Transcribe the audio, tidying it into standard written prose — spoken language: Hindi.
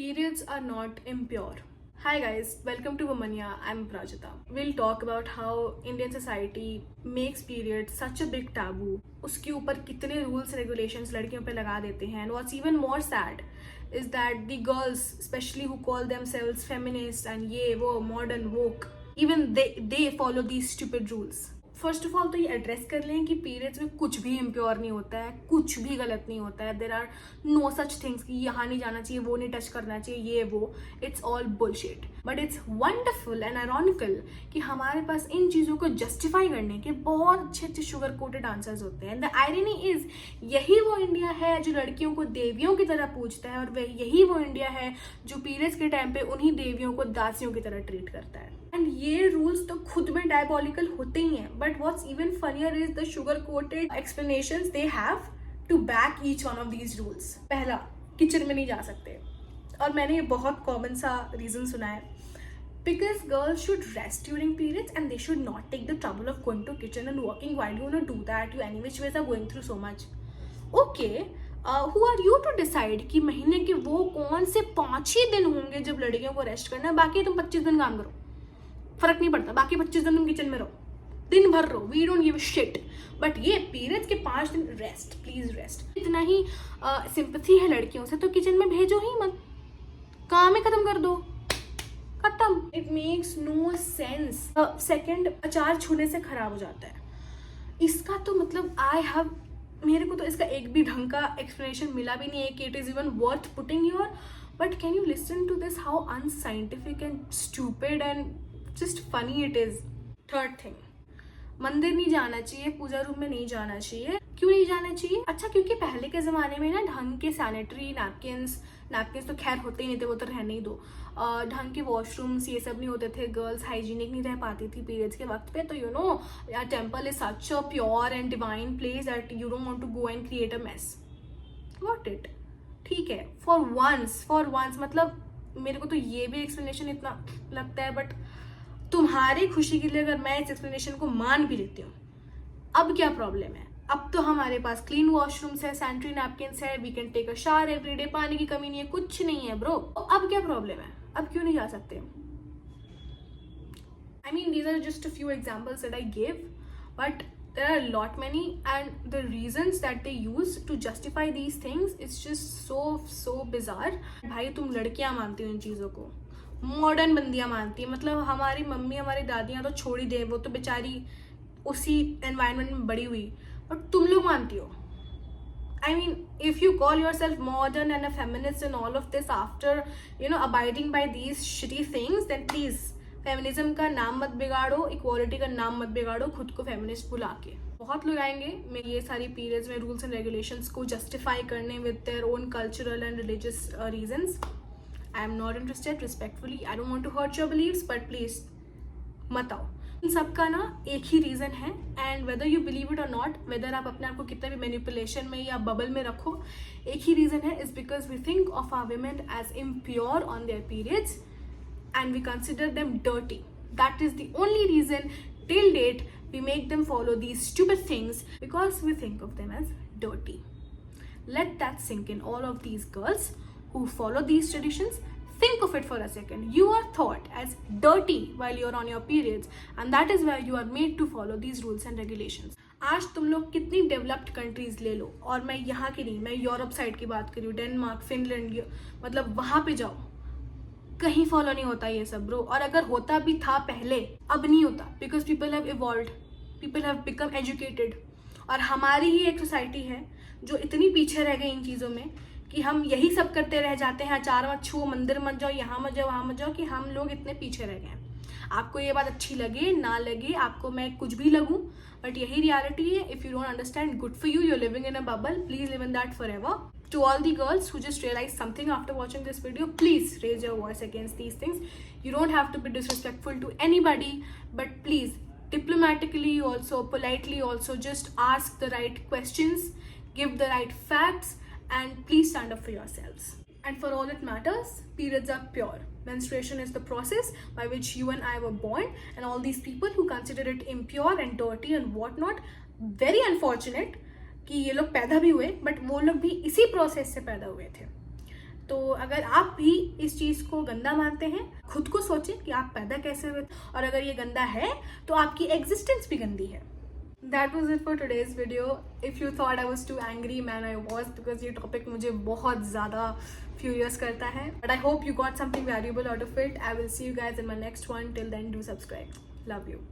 Periods are not impure. Hi guys, welcome to Womania. I'm Prajita. We'll talk about how Indian society makes periods such a big taboo. उसके ऊपर कितने rules regulations लड़कियों पे लगा देते हैं. And what's even more sad is that the girls, especially who call themselves feminists and ये वो modern woke, even they follow these stupid rules. First of all तो ये एड्रेस कर लें कि पीरियड्स में कुछ भी इम्प्योर नहीं होता है, कुछ भी गलत नहीं होता है. There are no such things कि यहाँ नहीं जाना चाहिए, वो नहीं टच करना चाहिए, ये वो. It's all bullshit. But it's wonderful and ironical कि हमारे पास इन चीज़ों को जस्टिफाई करने के बहुत अच्छे अच्छे शुगर कोटेड आंसर्स होते हैं. द आयरनी इज यही वो इंडिया है जो लड़कियों को देवियों की तरह पूजता है, और यही वो इंडिया है जो पीरियड्स के टाइम पे उन्हीं देवियों को दासियों की तरह ट्रीट करता है. एंड ये रूल्स तो खुद में डायबॉलिकल होते ही हैं, but what's even funnier is the sugar coated explanations they have to back each one of these rules. पहला, किचन में नहीं जा सकते, और मैंने ये बहुत कॉमन सा रीजन सुना है. Because girls should rest during periods and they should not take the trouble of going to kitchen and working while you want to do that. You any which ways are going through so much. Okay, who are you to decide कि महीने के वो कौन से 5 ही दिन होंगे जब लड़कियों को रेस्ट करना है, बाकी तुम 25 दिन काम करो, फर्क नहीं पड़ता. बाकी 25 दिन तुम किचन में रहो, दिन भर रहो, we don't give a shit. But ये पीरियड्स के 5 दिन रेस्ट, प्लीज रेस्ट. इतना ही सिंपैथी है लड़कियों से तो किचन में भेजो ही मत, काम ही खत्म कर दो, खत्म. It makes no sense. Second, अचार छूने से खराब हो जाता है. इसका तो मतलब मेरे को तो इसका एक भी ढंग का एक्सप्लेनेशन मिला भी नहीं है कि it is even worth putting your. But can you listen to this how unscientific and stupid and just funny it is. Third thing, मंदिर नहीं जाना चाहिए, पूजा रूम में नहीं जाना चाहिए. क्यों नहीं जाना चाहिए? अच्छा, क्योंकि पहले के ज़माने में ना ढंग के सैनिटरी नैपकिन्स तो खैर होते ही नहीं थे, वो तो रहने ही दो. ढंग के वॉशरूम्स ये सब नहीं होते थे, गर्ल्स हाइजीनिक नहीं रह पाती थी पीरियड्स के वक्त पे. तो you know, temple is such a pure and divine place that you don't want to go and create a mess. Got it? ठीक है, फॉर वंस मतलब मेरे को तो ये भी एक्सप्लेनेशन इतना लगता है. बट तुम्हारी खुशी के लिए अगर मैं इस एक्सप्लेनेशन को मान भी लेती हूँ, अब क्या प्रॉब्लम है? अब तो हमारे पास क्लीन वॉशरूम्स है, सैनिटरी नैपकिन्स है, we can take a shower everyday, पानी की कमी नहीं है, कुछ नहीं है ब्रो. तो अब क्या प्रॉब्लम है? अब क्यों नहीं जा सकते? I mean, these are just a few examples that I give, but there are a lot many, and the reasons that they use to justify these things is just so bizarre. भाई, तुम लड़कियां मानती हो इन चीज़ों को, मॉडर्न बंदियां मानती है. मतलब हमारी मम्मी, हमारी दादियां तो छोड़ ही दे, वो तो बेचारी उसी एनवायरनमेंट में बड़ी हुई, बट तुम लोग मानती हो. I mean, if you call yourself modern and a feminist and all of this after, you know, abiding by these shitty things, then please, feminism का नाम मत बिगाड़ो, इक्वालिटी का नाम मत बिगाड़ो खुद को फेमिनिस्ट बुला के. बहुत लोग आएंगे मैं ये सारी पीरियड्स में रूल्स एंड रेगुलेशंस को जस्टिफाई करने with their own cultural and religious reasons. I am not interested, respectfully. I don't want to hurt your beliefs, but please मत आओ. इन सबका ना एक ही रीज़न है, and whether you believe it or not, whether आप अपने आप को कितना भी मैनिपुलेशन में या बबल में रखो, एक ही रीज़न है. Is because we think of our women as impure on their periods and we consider them dirty. That is the only reason till date we make them follow these stupid things, because we think of them as dirty. Let that sink in. All of these girls who follow these traditions, think of it for a second. You are thought as dirty while you're on your periods, and that is why you are made to follow these rules and regulations. आज तुम लोग कितनी डेवलप्ड कंट्रीज ले लो, और मैं यहाँ की नहीं, मैं यूरोप साइड की बात करी हूँ, डेनमार्क, फिनलैंड, मतलब वहाँ पे जाओ, कहीं फॉलो नहीं होता ये सब ब्रो. और अगर होता भी था पहले, अब नहीं होता, because people have evolved, people have become educated. और हमारी ही एक सोसाइटी है जो इतनी पीछे रह गई इन चीज़ों में कि हम यही सब करते रह जाते हैं, अचार मत छुओ, मंदिर मत जाओ, यहाँ मत जाओ, वहाँ मत जाओ, कि हम लोग इतने पीछे रह गए हैं. आपको ये बात अच्छी लगे ना लगे, आपको मैं कुछ भी लगूं, बट यही रियलिटी है. If you don't understand, good for you, you're living in a bubble, please live in that for ever. To all the girls who just realized something after watching this video, please raise your voice against these things. You don't have to be disrespectful to anybody, but please, diplomatically also, politely also, just ask the right questions, give the right facts, and please stand up for yourselves. And for all it matters, periods are pure. Menstruation is the process by which you and I were born, and all these people who consider it impure and dirty and whatnot, very unfortunate कि ये लोग पैदा भी हुए, बट वो लोग भी इसी प्रोसेस से पैदा हुए थे. तो अगर आप भी इस चीज़ को गंदा मानते हैं, खुद को सोचें कि आप पैदा कैसे हुए, और अगर ये गंदा है तो आपकी एग्जिस्टेंस भी गंदी है. That was it for today's video. If you thought I was too angry, man, I was, because ये topic मुझे बहुत ज़्यादा furious करता है. But I hope you got something valuable out of it. I will see you guys in my next one. Till then, do subscribe. Love you.